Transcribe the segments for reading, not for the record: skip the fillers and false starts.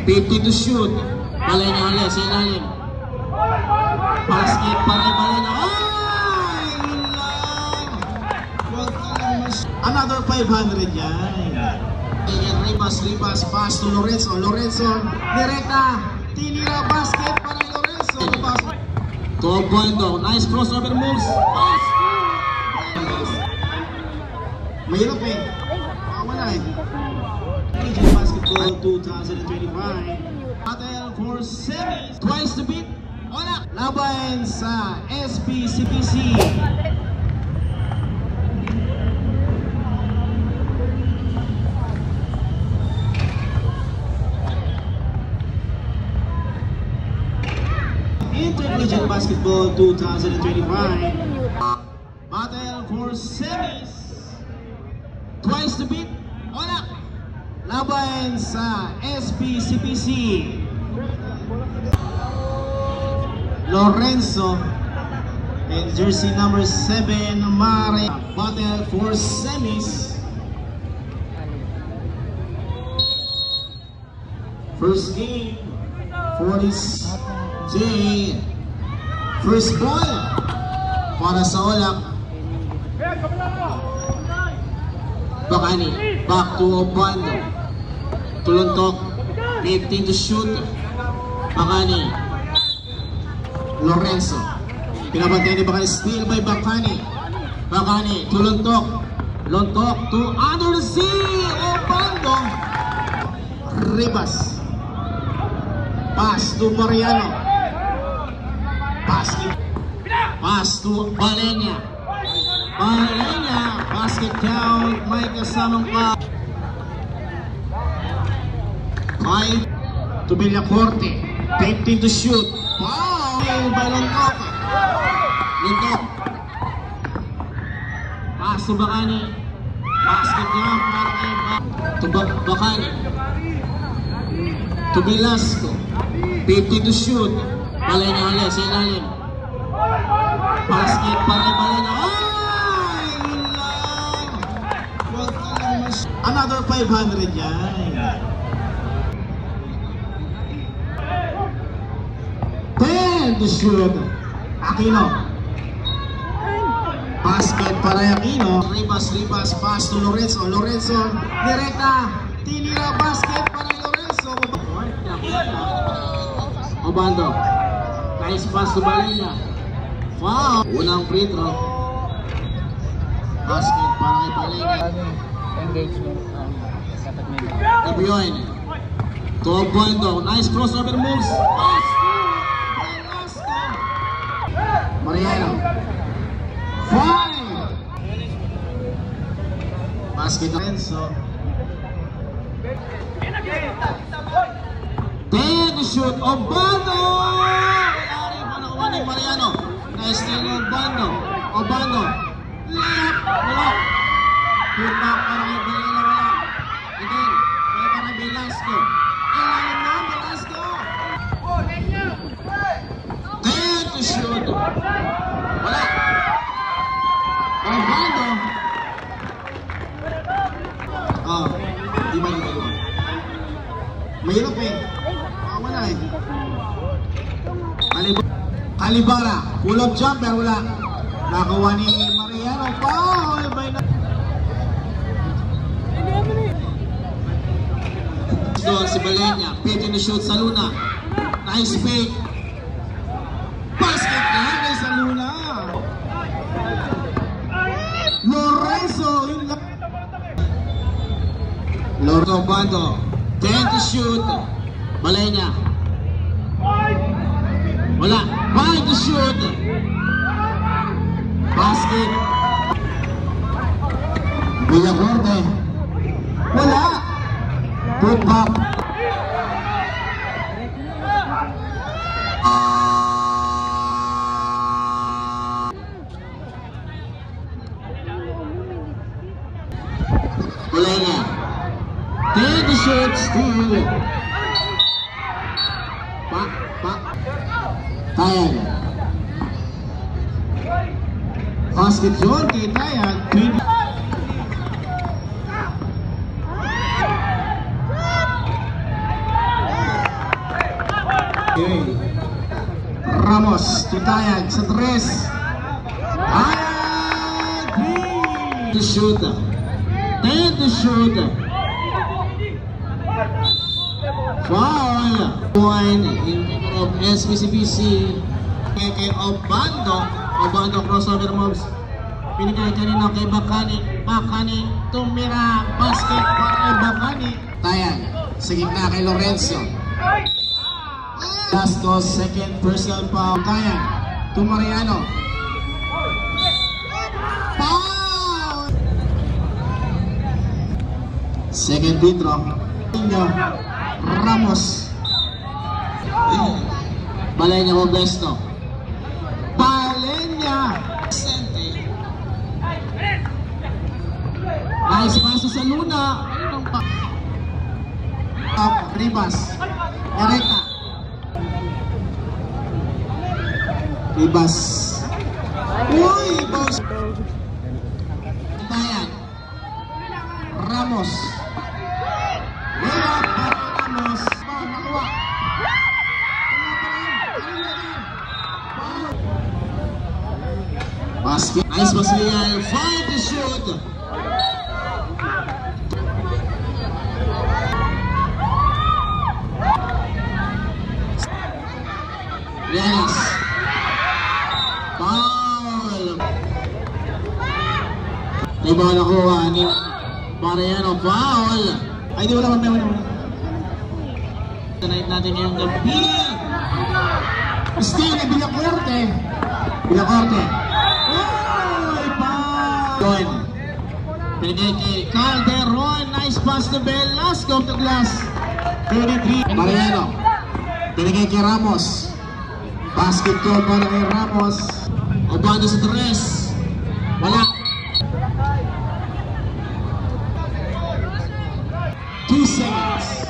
50 to shoot. Balay niya ulit sa ilalim. Basket pa rin balay niya. Ay! Yun lang! Huwag ka lang another 500 yan. Ribas, pass to Lorenzo. Lorenzo, direkta. Tinira basket para Lorenzo. To Obando. Nice crossover moves. Pass. Mahirap eh. Wala eh. Basketball 2025. Battle for semis. Twice to beat. Wala. Laban sa SPCPC. Intercollegiate Basketball 2025. Battle for semis. Twice to beat. Wala. Laban sa SPCPC. Lorenzo and jersey number 7 Mare. Battle for semis. First game for this day. First ball para sa Olak. Bakani, back to Obando. Tuluntok, 15 to shoot. Bakani, Lorenzo. Pinabantay ni Bakani, steal by Bakani. Bakani, tuluntok. Lontok to under the sea. Obando. Ribas. Pass to Mariano. Pass to Balenya. Balenya, basket count, may kasamang pa. 5 to Villacorte, 15 to shoot. Wow! By Lontok. Lontok. Pass to Bakani. Basket count, para kay to Bakani. To Velasco, 15 to shoot. Balenya ulit sa ilalim. Basket pa rin Balenya. Ay! Yun lang! Huwag ka lang another 500 yan. 10 to shoot. Aquino. Basket para Aquino. Ribas, pass to Lorenzo. Lorenzo, direkta. Tinira basket para Lorenzo. Obando. Nice pass to Balenya. Wow! Unang free throw. Basket para kay Balenya. Engagement. Gabion. To Obando. Nice crossover moves. Pass. Mariano. 5. Basket Lorenzo. 10 to shoot. Obando! Wala ni Mariano. Nice steal ng Obando. Obando. Layup. Wala. Put back para kay Balenya. Wala. Again. Kaya para Velasco. Ilalim na Velasco. 10 to shoot. Wala. Obando. Oh. Di ba yung dalawa? Mahirap eh. Wala eh. Calibara. Pull up jumper. Wala. Nakawa ni Mariano. Foul. Doon si Balenya. Pwede na shoot sa Luna. Nice fake. Basket na kay sa Luna. Lorenzo. Lorenzo Bando. 10 to shoot. Balenya. Wala. 5 to shoot. Basket. Villacorte. Wala. Put back. Balenya. 10 to shoot. Steal. Tayan. Basket zone kay Tayan. Ramos, tutayag sa 3. Tayag! To shoot. 10 to shoot. Foul. Point in favor of SBCBC. Kay Obando. Obando crossover moves. Pinigay kanina kay Bakani. Bakani tumira. Basket para kay Bakani. Tayag. Sa gitna kay Lorenzo. Last to second personal foul. Tayag. To Mariano. Foul! Second free throw. Ramos. Balenya Modesto. Balenya. Nice pass sa Luna. Ribas. Ereka. Ribas. Uy! Boss. Tayan. Ramos. Layup para Ramos. Nakuha. Basket. Nice pass niya. 5 to shoot. Yes. Foul. Diba nakuha ni Mariano? Foul. Ay, di wala. Tonight natin ngayong gabi. Steal ni Villacorte. Villacorte. Uy! Foul. Pinigay kay Calderon. Nice pass to Velasco to glass. 33. Mariano. Pinigay kay Ramos. Basketball para kay Ramos. Obando sa 3. Wala. 2 seconds.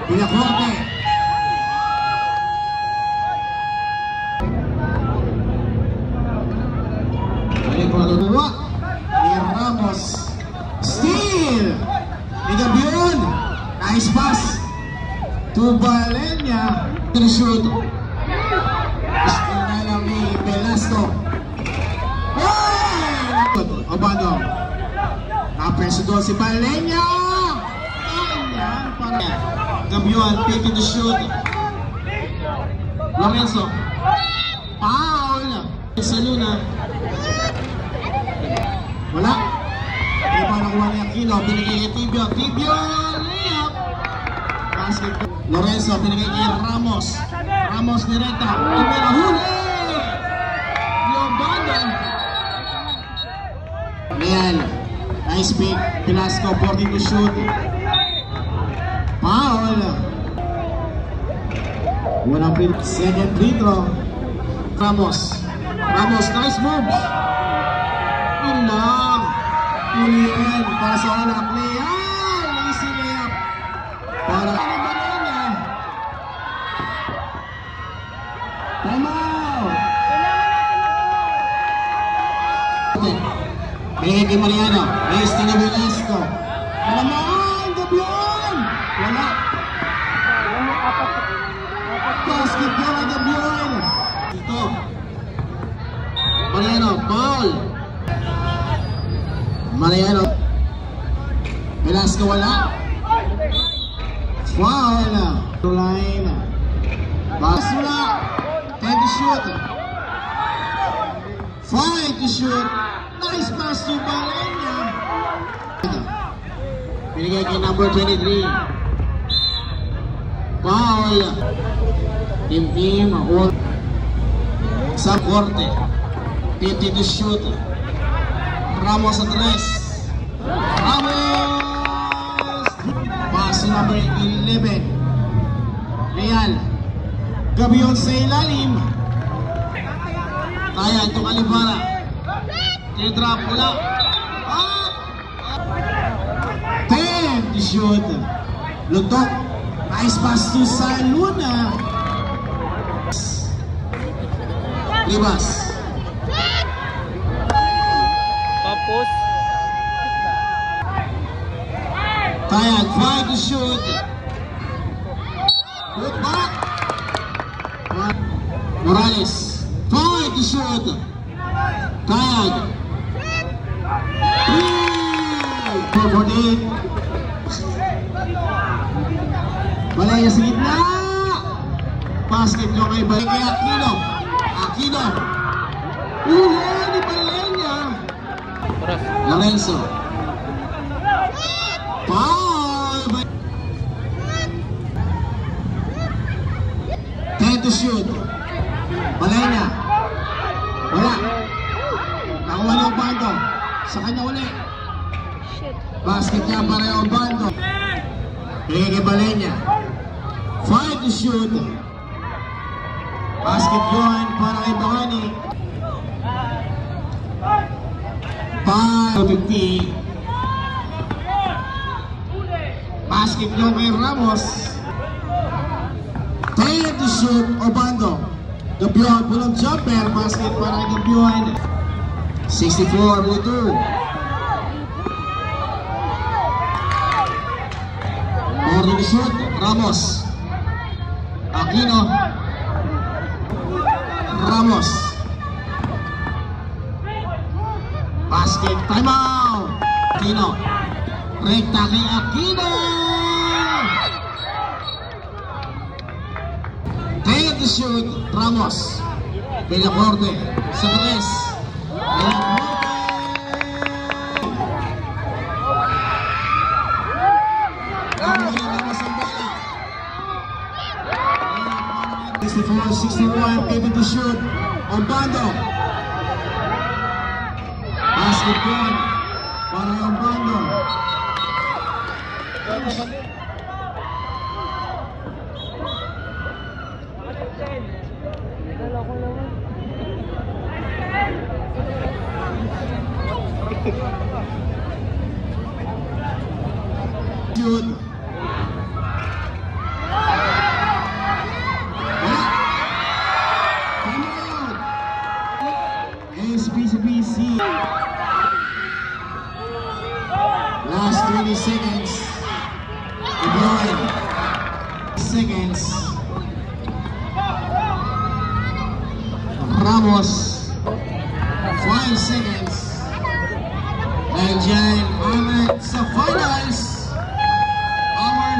Villacorte. Balik ko naluwa. Ni Ramos. Steal. Ni Gabion. Nice pass. To Balenya. To shoot. Steal na lang ni Velasco. Obando. Napreso doon si Balenya. Ayan. Para Gabion. Taking the shoot. Lorenzo. Foul. Sa Luna. Wala. Hindi pa nakuha niya Aquino. Pinigay kay Tibio. Tibio. Layup. Basket. Lorenzo. Pinigay kay Ramos. Ramos direkta. Tumira. Huli. Obando. Ayan. Nice pick. Velasco. 40 to shoot. Foul. Walang free. Second free throw. Ramos. Ramos. Nice moves. Yun lang. Ulian. Para sa anak. Leal. Easy layup. Para kay Balenya. Time out. Bigay kay Mariano. Resting ni Velasco. Malamaan. Gabion. Wala. Basketball ang Gabion. Ito. Mariano. Foul. Mariano. Velasco wala. Foul. Line. Bas wala. 10 to shoot. 5 to shoot. Nice pass to Balenya. Binigay kay number 23. Foul. Team. Sa korte. 50 to shoot. Ramos sa 3. Ramos! Pass number 11. Real. Gabion sa ilalim. Kaya ito Calibara. Drop wala. 10 to shoot. Lutok. Nice pass to Saluna. Libas. Tapos Tayag, 5 to shoot. Good back. Tag. 448. Balaya sa gitna. Basket nyo kay Balaya kay Aquino. Aquino. Ni Balaya. Lorenzo. Foul. 10 to shoot. Balaya. Wala. Nakuha niya ang bando. Sa kanya uli. Basket niya pareho ang bando. Bigay kay Balenya. 5 to shoot. Basket yun para kay Bahani. 5 to 50. Basket yun kay Ramos. 10 to shoot. Obando. Gabion, pulong jumper. Basket para kay Gabion. 64 to 2. Morning shoot, Ramos. Aquino. Ramos. Basket, timeout. Aquino. Rekta kay Aquino. Take the shoot, Ramos. Pinakorde sa tres. Ramos 64-61, pivot to shoot. Obando. Basket yun. Para yung Obando. Shoot. SBC. Last 20 seconds. LeBron. Seconds. Ramos. 5 seconds. And Jan Ahmed sa finals. Our